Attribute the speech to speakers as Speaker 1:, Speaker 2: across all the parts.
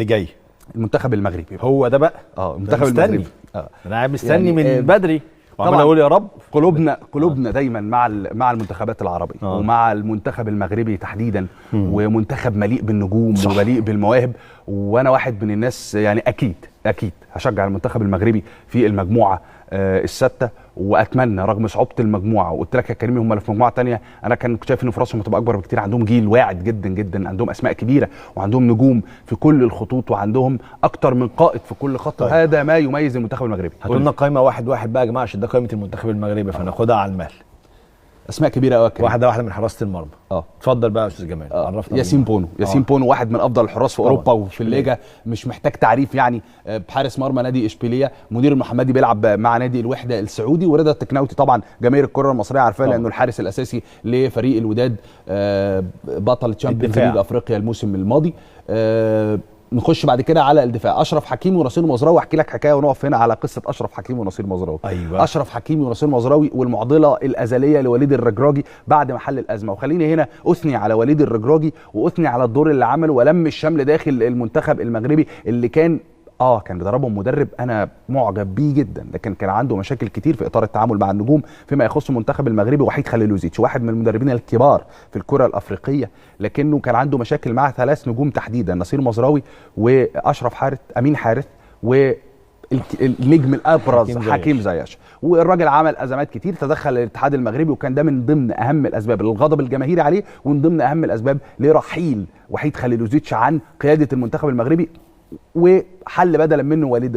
Speaker 1: اللي جاي
Speaker 2: المنتخب المغربي
Speaker 1: هو ده بقى.
Speaker 2: المنتخب المغربي
Speaker 1: انا قاعد مستني
Speaker 2: يعني
Speaker 1: من بدري وعمال اقول يا رب.
Speaker 2: قلوبنا دايما مع المنتخبات العربيه ومع المنتخب المغربي تحديدا. ومنتخب مليء بالنجوم ومليء بالمواهب، وانا واحد من الناس يعني اكيد هشجع المنتخب المغربي في المجموعه السادسه. واتمنى رغم صعوبه المجموعه، وقلت لك يا كريم هم اللي في مجموعه ثانيه انا كنت شايف ان فرصهم هتبقى اكبر بكتير. عندهم جيل واعد جدا جدا، عندهم اسماء كبيره وعندهم نجوم في كل الخطوط وعندهم اكتر من قائد في كل خط. هذا ما يميز المنتخب المغربي.
Speaker 1: هاتوا لنا قائمه واحد بقى يا جماعه، عشان ده قائمه المنتخب المغربي فناخدها على المهل.
Speaker 2: اسماء كبيره قوي
Speaker 1: واحده من حراسه المرمى. اتفضل بقى يا استاذ جمال. عرفنا.
Speaker 2: ياسين بونو واحد من افضل الحراس في اوروبا وفي الليجا، مش محتاج تعريف يعني. بحارس مرمى نادي اشبيليه، منير المحمدي بيلعب مع نادي الوحده السعودي، ورضا التكناوتي طبعا جماهير الكره المصريه عارفاه لانه الحارس الاساسي لفريق الوداد بطل تشامبيونز ليج افريقيا الموسم الماضي. نخش بعد كده على الدفاع، اشرف حكيمي ونصير مزراوي. احكي لك حكايه ونقف هنا على قصه اشرف حكيمي ونصير مزراوي.
Speaker 1: أيوة.
Speaker 2: اشرف حكيمي ونصير مزراوي والمعضله الازليه لوليد الرجراجي بعد ما حل الازمه. وخليني هنا اثني على وليد الرجراجي واثني على الدور اللي عمله ولم الشمل داخل المنتخب المغربي اللي كان بيدربهم مدرب انا معجب بيه جدا، لكن كان عنده مشاكل كتير في اطار التعامل مع النجوم فيما يخص المنتخب المغربي. وحيد خليلوزيتش واحد من المدربين الكبار في الكره الافريقيه، لكنه كان عنده مشاكل مع 3 نجوم تحديدا، نصير مزراوي واشرف حارث امين حارث والنجم الابرز حكيم زياش. والراجل عمل ازمات كتير، تدخل الاتحاد المغربي، وكان ده من ضمن اهم الاسباب للغضب الجماهيري عليه ومن ضمن اهم الاسباب لرحيل وحيد خليلوزيتش عن قياده المنتخب المغربي، وحل بدلا منه وليد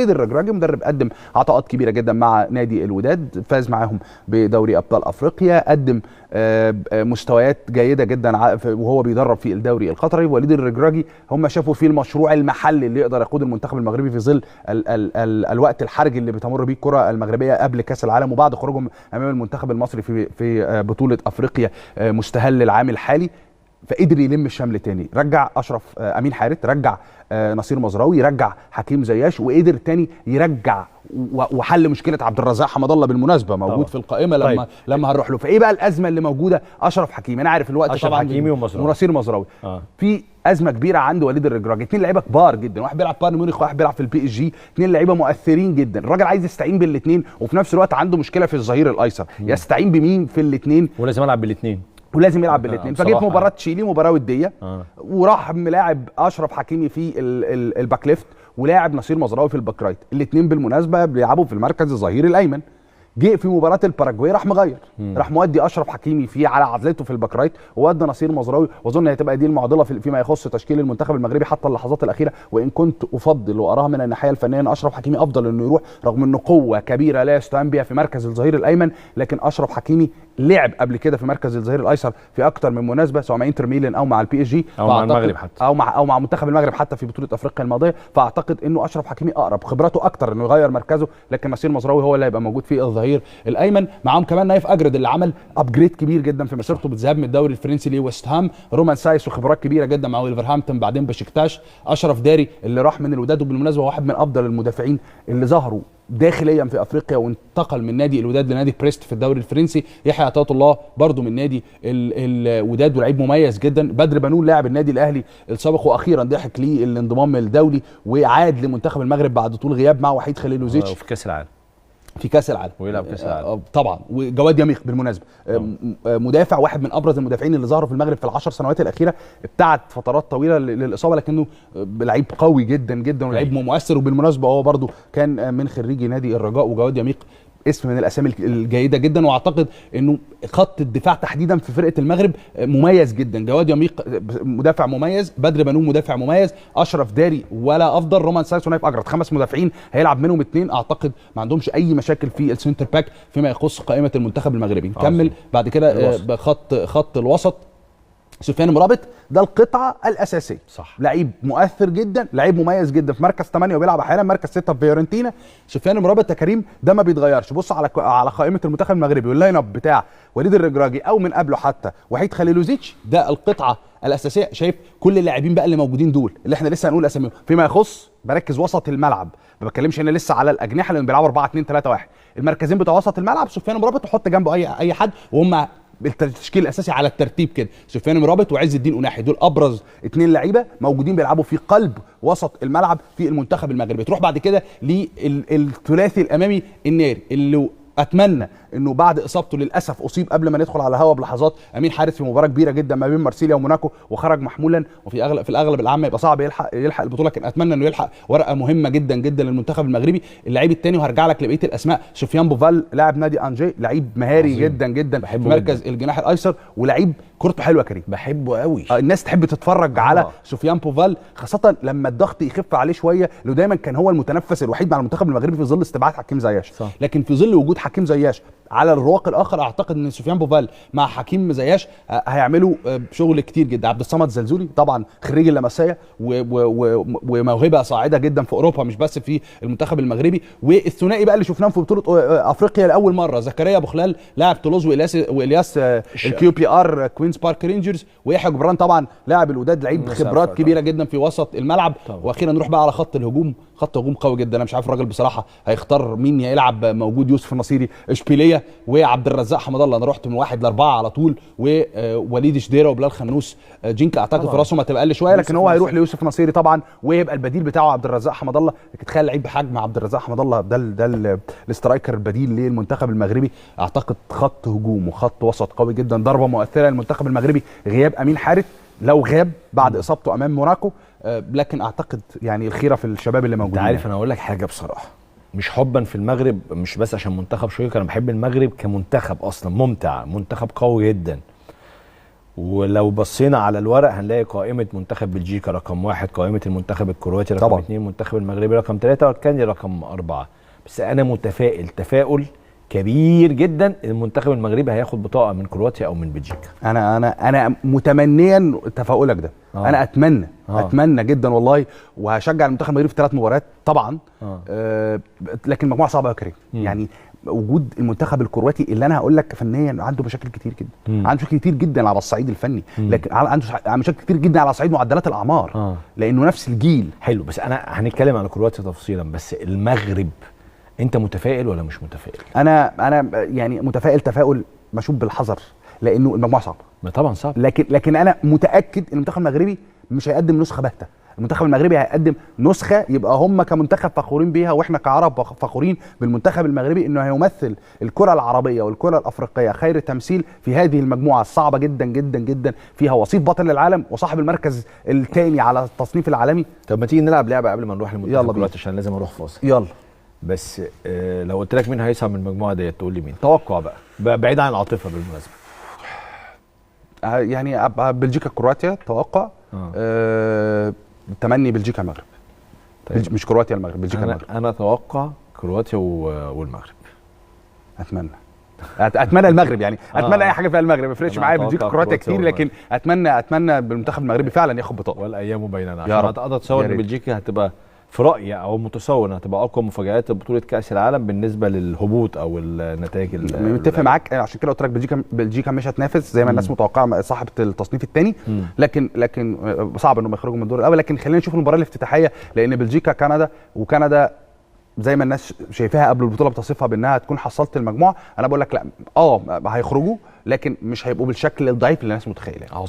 Speaker 2: الرجراجي مدرب قدم عطاءات كبيره جدا مع نادي الوداد، فاز معاهم بدوري ابطال افريقيا، قدم مستويات جيده جدا وهو بيدرب في الدوري القطري. وليد الرجراجي هم شافوا فيه المشروع المحلي اللي يقدر يقود المنتخب المغربي في ظل الوقت الحرج اللي بتمر بيه الكره المغربيه قبل كاس العالم وبعد خروجهم امام المنتخب المصري في بطوله افريقيا مستهل العام الحالي. فقدر يلم الشمل تاني، رجع اشرف امين حارث، رجع نصير مزراوي، رجع حكيم زياش، وقدر تاني يرجع وحل مشكله عبد الرزاق حمد الله بالمناسبه موجود في القائمه لما هنروح له. فايه بقى الازمه اللي موجوده؟ اشرف حكيمي انا عارف الوقت
Speaker 1: أشرف
Speaker 2: طبعا
Speaker 1: حكيمي
Speaker 2: ونصير مزراوي في ازمه كبيره عند وليد الرجراجي. 2 لعيبه كبار جدا، واحد بيلعب بايرن ميونخ وواحد بيلعب في البي اس جي، 2 لعيبه مؤثرين جدا. الراجل عايز يستعين بالاثنين وفي نفس الوقت عنده مشكله في الظهير الايسر، يستعين بمين في الاثنين؟
Speaker 1: ولازم العب بالاثنين
Speaker 2: ولازم يلعب بالاثنين. فجيت مباراه تشيلي مباراه وديه وراح ملاعب اشرف حكيمي في الباك ليفت ولاعب نصير مزراوي في الباك رايت، الاثنين بالمناسبه بيلعبوا في المركز الظهير الايمن. جه في مباراه الباراجواي راح مغير، راح مودي اشرف حكيمي على عزلته في الباك رايت وودى نصير مزراوي، واظن هتبقى دي المعضله فيما يخص تشكيل المنتخب المغربي حتى اللحظات الاخيره. وان كنت افضل واراها من الناحيه الفنيه ان اشرف حكيمي افضل انه يروح، رغم انه قوه كبيره لا يستهان بها في مركز الظهير الايمن، لكن اشرف حكيمي لعب قبل كده في مركز الظهير الايسر في اكتر من مناسبه سواء مع انتر ميلان او مع البي اس جي
Speaker 1: او مع المغرب حتى
Speaker 2: او مع منتخب المغرب حتى في بطوله افريقيا الماضيه. فاعتقد انه اشرف حكيمي اقرب، خبراته اكتر انه يغير مركزه، لكن نصير مزراوي هو اللي هيبقى موجود في الظهير الايمن. معاهم كمان نايف اجرد اللي عمل ابجريد كبير جدا في مسيرته بالذهاب من الدوري الفرنسي لويست هام، رومان سايس وخبرات كبيره جدا مع ويلفرهامبتون بعدين بشكتاش، اشرف داري اللي راح من الوداد وبالمناسبه واحد من افضل المدافعين اللي ظهروا داخليا في افريقيا وانتقل من نادي الوداد لنادي بريست في الدوري الفرنسي، يحيى عطية الله برضو من نادي الوداد ولاعيب مميز جدا، بدر بنون لاعب النادي الاهلي السابق واخيرا ضحك ليه الانضمام الدولي وعاد لمنتخب المغرب بعد طول غياب مع وحيد خليلوزيتش
Speaker 1: وفي كاس العالم
Speaker 2: ويلعب كاس العالم طبعا. وجواد يميخ بالمناسبه مدافع واحد من ابرز المدافعين اللي ظهروا في المغرب في ال10 سنوات الاخيره، ابتعد فترات طويله للاصابه لكنه لعيب قوي جدا جدا ولعيب مؤثر. وبالمناسبه هو برضو كان من خريجي نادي الرجاء، وجواد يميخ اسم من الاسامي الجيده جدا، واعتقد انه خط الدفاع تحديدا في فرقه المغرب مميز جدا. جواد يميخ مدافع مميز، بدر بنون مدافع مميز، اشرف داري ولا افضل، رومان سايس ونايف اجرد، 5 مدافعين هيلعب منهم 2 اعتقد ما عندهمش اي مشاكل في السنتر باك فيما يخص قائمه المنتخب المغربي. نكمل بعد كده خط الوسط. سفيان مرابط ده القطعه الاساسيه،
Speaker 1: صح،
Speaker 2: لعيب مؤثر جدا، لعيب مميز جدا في مركز 8 وبيلعب احيانا مركز 6 في فيورنتينا. سفيان مرابط يا كريم ده ما بيتغيرش، بص على قائمه المنتخب المغربي واللاين اب بتاع وليد الرجراجي او من قبله حتى وحيد خليلوزيتش، ده القطعه الاساسيه. شايف كل اللاعبين بقى اللي موجودين دول اللي احنا لسه هنقول اساميهم فيما يخص بركز وسط الملعب، ما بتكلمش هنا لسه على الاجنحه لان بيلعبوا 4-2-3-1. المركزين بتوع وسط الملعب سفيان مرابط وحط جنبه اي حد، وهم التشكيل الاساسي على الترتيب كده، سفيان مرابط وعز الدين قناحي، دول ابرز 2 لعيبه موجودين بيلعبوا في قلب وسط الملعب في المنتخب المغربي. تروح بعد كده للثلاثي الامامي الناري اللي اتمنى انه بعد اصابته للاسف اصيب قبل ما ندخل على الهوا بلحظات امين حارس في مباراه كبيره جدا ما بين مارسيليا وموناكو وخرج محمولا، وفي الاغلب العام يبقى صعب يلحق البطوله، لكن اتمنى انه يلحق ورقه مهمه جدا جدا للمنتخب المغربي. اللعيب الثاني وهرجع لك لبقيه الاسماء، سفيان بوفال لاعب نادي انجي، لعيب مهاري عظيم. جدا جدا في مركز الجناح الايسر، ولعيب كورته حلوه كريم،
Speaker 1: بحبه قوي.
Speaker 2: الناس تحب تتفرج على سفيان بوفال خاصه لما الضغط يخف عليه شويه، لانه دايما كان هو المتنفس الوحيد مع المنتخب المغربي في ظل استبعاد حكيم زياش صح. لكن في ظل وجود حكيم زياش على الرواق الاخر اعتقد ان سفيان بوفال مع حكيم زياش هيعملوا شغل كتير جدا. عبد الصمد زلزولي طبعا خريج اللمسيه وموهبه صاعده جدا في اوروبا مش بس في المنتخب المغربي، والثنائي بقى اللي شفناهم في بطوله افريقيا لاول مره، زكريا ابو خلال لاعب تولوز والياس الكيو بي ار كوينز بارك رينجرز، ويحيى جبران طبعا لاعب الوداد لعيب خبرات كبيره جدا في وسط الملعب طبعا. واخيرا نروح بقى على خط الهجوم، خط هجوم قوي جدا. انا مش عارف الراجل بصراحه هيختار مين يلعب، موجود يوسف النصيري اشبيليه وعبد الرزاق حمد الله، انا رحت من 1 ل4 على طول، ووليد شديره وبلال خنوس جينكا اعتقد فرصهم هتبقى اقل شويه، لكن هو هيروح ليوسف نصيري طبعا ويبقى البديل بتاعه عبد الرزاق حمد الله. لكن تخيل لعيب بحجم عبد الرزاق حمد الله ده الاسترايكر البديل للمنتخب المغربي. اعتقد خط هجوم وخط وسط قوي جدا، ضربه مؤثره للمنتخب المغربي غياب امين حارث لو غاب بعد اصابته امام موناكو، لكن اعتقد يعني الخيره في الشباب اللي موجودين.
Speaker 1: انت عارف انا اقول لك حاجه بصراحه، مش حبا في المغرب، مش بس عشان منتخب شقيق، انا بحب المغرب كمنتخب اصلا ممتع، منتخب قوي جدا. ولو بصينا على الورق هنلاقي قائمه منتخب بلجيكا رقم 1، قائمه المنتخب الكرواتي رقم 2، منتخب المغربي رقم 3، والكندي رقم 4. بس انا متفائل تفاؤل كبير جدا المنتخب المغربي هياخد بطاقه من كرواتيا او من بلجيكا.
Speaker 2: انا متمنيا تفاؤلك ده. انا اتمنى جدا والله، وهشجع المنتخب المغربي في 3 مباريات طبعا. لكن المجموعه صعبه يا كريم. يعني وجود المنتخب الكرواتي اللي انا هقول لك فنيا عنده مشاكل كتير جدا، عنده مشاكل كتير جدا على الصعيد الفني، لكن عنده مشاكل كتير جدا على صعيد معدلات الاعمار لانه نفس الجيل.
Speaker 1: حلو، بس انا هنتكلم عن كرواتيا تفصيلا، بس المغرب انت متفائل ولا مش متفائل؟
Speaker 2: انا يعني متفائل تفاؤل مشوب بالحذر، لانه المجموعه صعبه.
Speaker 1: ما طبعا صعب،
Speaker 2: لكن انا متاكد ان المنتخب المغربي مش هيقدم نسخه باهته. المنتخب المغربي هيقدم نسخه يبقى هم كمنتخب فخورين بيها، واحنا كعرب فخورين بالمنتخب المغربي انه هيمثل الكره العربيه والكره الافريقيه خير تمثيل في هذه المجموعه الصعبه جدا جدا جدا، فيها وصيف بطل العالم وصاحب المركز الثاني على التصنيف العالمي.
Speaker 1: طب ما تيجي نلعب لعبه قبل ما نروح للمنتخب الكرواتي عشان لازم اروح فاصل.
Speaker 2: يلا.
Speaker 1: بس لو قلت لك مين هيصعد من المجموعه ديت تقول لي مين؟ توقع بقى بعيد عن العاطفه بالمناسبه.
Speaker 2: يعني بلجيكا كرواتيا توقع. تمني بلجيكا المغرب. طيب. مش كرواتيا المغرب، بلجيكا المغرب.
Speaker 1: انا اتوقع كرواتيا والمغرب.
Speaker 2: اتمنى المغرب، يعني اتمنى اي حاجه فيها المغرب، ما يفرقش معايا بلجيكا كرواتيا كتير، لكن اتمنى بالمنتخب المغربي فعلا ياخد بطاقه.
Speaker 1: والايام بيننا عشان اقدر اتصور ان بلجيكا هتبقى في رايي او متصور هتبقى اقوى مفاجآت بطوله كاس العالم بالنسبه للهبوط او النتائج.
Speaker 2: متفق معاك، عشان كده قلت لك بلجيكا مش هتنافس زي ما الناس متوقعه صاحبه التصنيف الثاني، لكن صعب انهم يخرجوا من الدور الاول. لكن خلينا نشوف المباراه الافتتاحيه، لان بلجيكا كندا، وكندا زي ما الناس شايفاها قبل البطوله بتصفها بانها تكون حصلت المجموعه. انا بقول لك لا، هيخرجوا لكن مش هيبقوا بالشكل الضعيف اللي الناس متخيله.